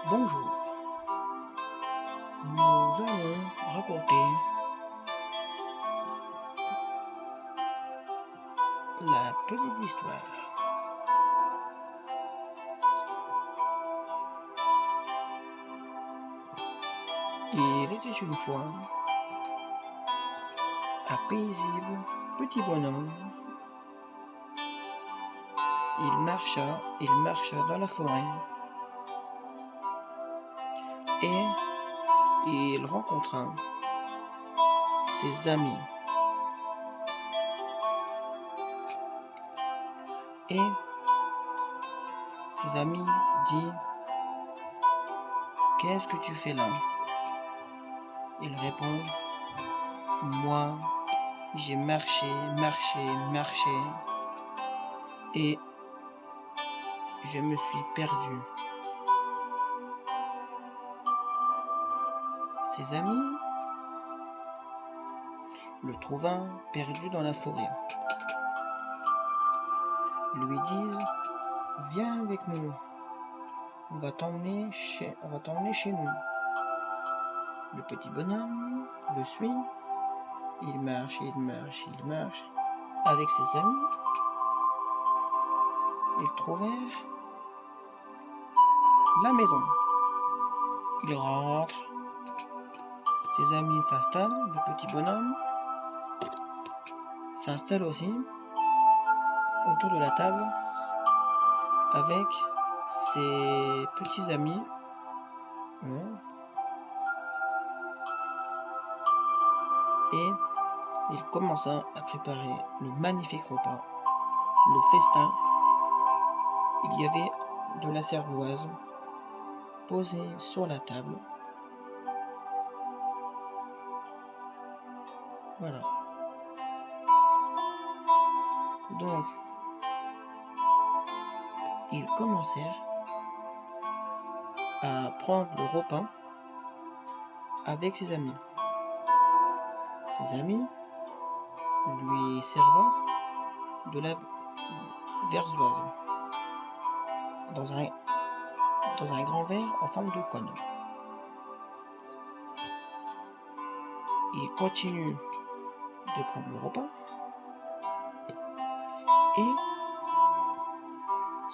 Bonjour, nous allons raconter la petite histoire. Il était une fois un paisible petit bonhomme. Il marcha dans la forêt et il rencontra ses amis. Et ses amis disent: qu'est-ce que tu fais là? Il répond: moi, j'ai marché et je me suis perdu. Ses amis le trouvant perdu dans la forêt lui disent: viens avec nous, on va t'emmener chez nous. Le petit bonhomme le suit, il marche avec ses amis. Ils trouvèrent la maison. Il rentre, ses amis s'installent, le petit bonhomme s'installe aussi autour de la table avec ses petits amis. Et il commença à préparer le magnifique repas, le festin. Il y avait de la cervoise posée sur la table. Voilà. Donc, ils commencèrent à prendre le repas avec ses amis. Ses amis lui servant de la versoise dans un grand verre en forme de cône. Il continue de prendre le repas et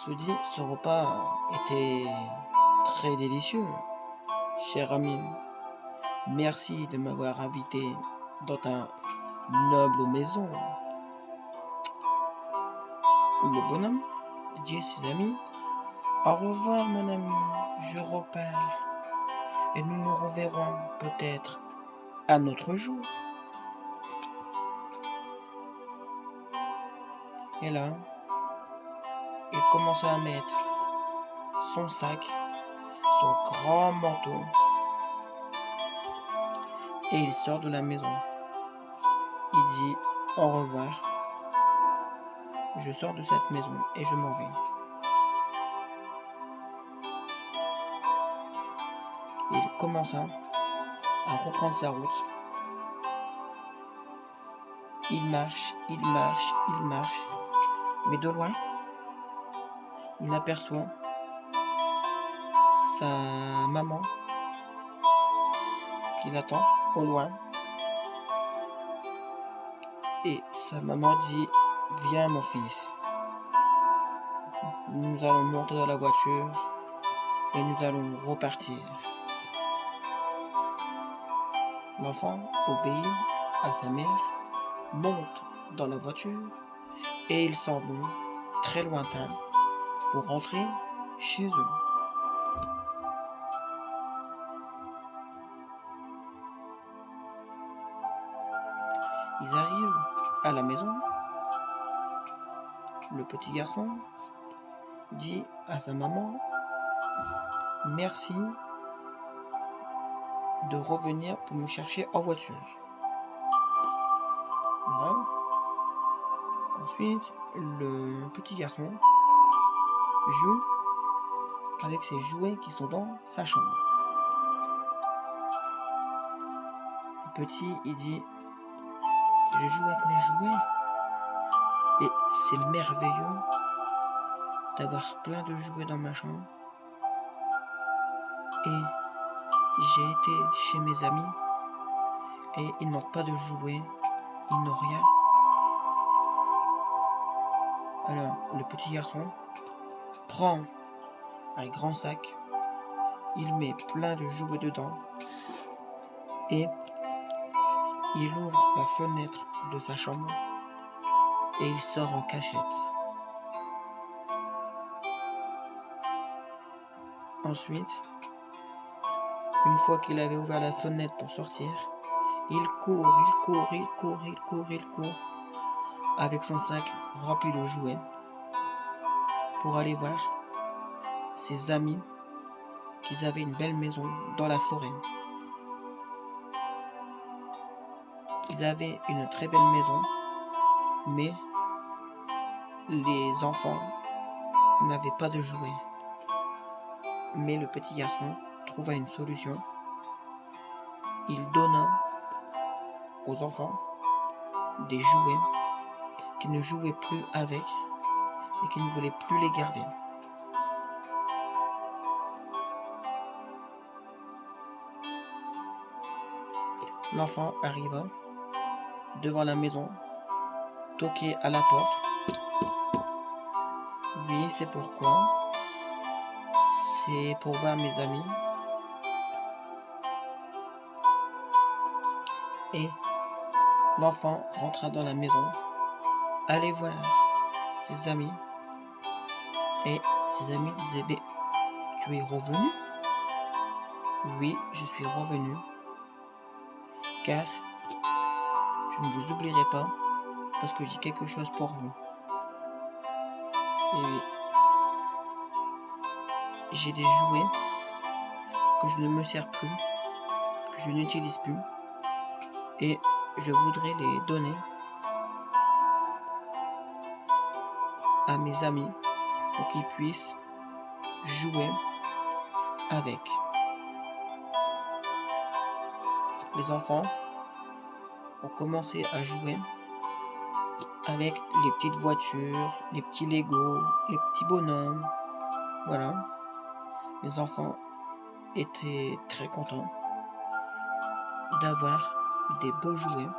se dit: ce repas était très délicieux, cher ami. Merci de m'avoir invité dans ta noble maison. Le bonhomme dit à ses amis: au revoir mon ami, je repars et nous nous reverrons peut-être un autre jour. Et là, il commença à mettre son sac, son grand manteau, et il sort de la maison. Il dit: au revoir, je sors de cette maison et je m'en vais. Il commença à reprendre sa route. Il marche, mais de loin, il aperçoit sa maman qui l'attend au loin. Et sa maman dit: viens mon fils, nous allons monter dans la voiture et nous allons repartir. L'enfant obéit à sa mère, monte dans la voiture et ils s'en vont très lointain pour rentrer chez eux. Ils arrivent à la maison. Le petit garçon dit à sa maman: merci de revenir pour me chercher en voiture. Voilà. Ensuite, le petit garçon joue avec ses jouets qui sont dans sa chambre. Le petit, il dit: je joue avec mes jouets et c'est merveilleux d'avoir plein de jouets dans ma chambre. et j'ai été chez mes amis et ils n'ont pas de jouets, ils n'ont rien. Alors le petit garçon prend un grand sac, il met plein de jouets dedans et il ouvre la fenêtre de sa chambre et il sort en cachette. Ensuite, une fois qu'il avait ouvert la fenêtre pour sortir, il court avec son sac rempli de jouets pour aller voir ses amis qui avaient une belle maison dans la forêt. Ils avaient une très belle maison, mais les enfants n'avaient pas de jouets. Mais le petit garçon trouva une solution. Il donna aux enfants des jouets qu'ils ne jouaient plus avec et qu'ils ne voulaient plus les garder. L'enfant arriva devant la maison, toquait à la porte. Oui, c'est pourquoi. C'est pour voir mes amis. Et l'enfant rentra dans la maison, allait voir ses amis. Et ses amis disaient, mais tu es revenu? Oui, je suis revenu. Car je ne vous oublierai pas, parce que j'ai quelque chose pour vous. Et oui, j'ai des jouets que je ne me sers plus, que je n'utilise plus, et je voudrais les donner à mes amis pour qu'ils puissent jouer avec. Les enfants ont commencé à jouer avec les petites voitures, les petits Lego, les petits bonhommes. Voilà. Les enfants étaient très contents d'avoir des beaux jouets.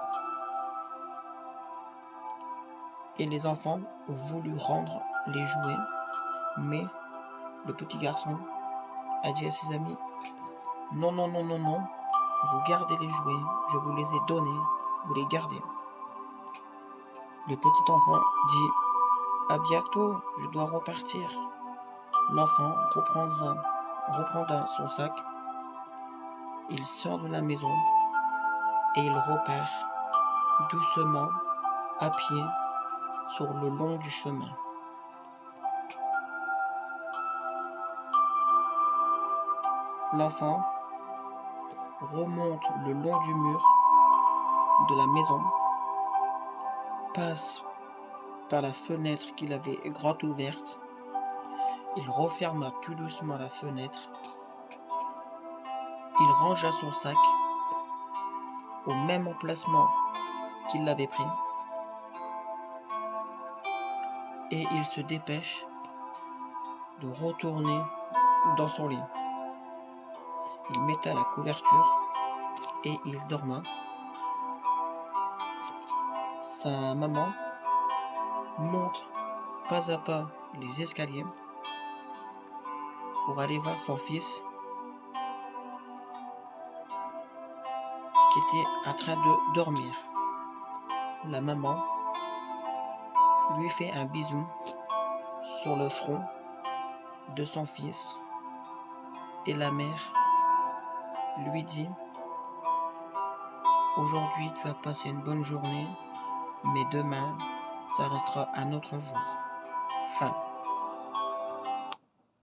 Et les enfants ont voulu rendre les jouets, mais le petit garçon a dit à ses amis, non, non, non, non, non, vous gardez les jouets, je vous les ai donnés, vous les gardez. Le petit enfant dit, à bientôt, je dois repartir. L'enfant reprendra son sac, il sort de la maison et il repart doucement à pied sur le long du chemin. L'enfant remonte le long du mur de la maison, passe par la fenêtre qu'il avait grande ouverte, il referma tout doucement la fenêtre, il rangea son sac au même emplacement qu'il l'avait pris et il se dépêche de retourner dans son lit. Il metta la couverture et il dorma. Sa maman monte pas à pas les escaliers pour aller voir son fils qui était en train de dormir. La maman lui fait un bisou sur le front de son fils et la mère lui dit, aujourd'hui tu as passé une bonne journée, mais demain ça restera un autre jour. Fin.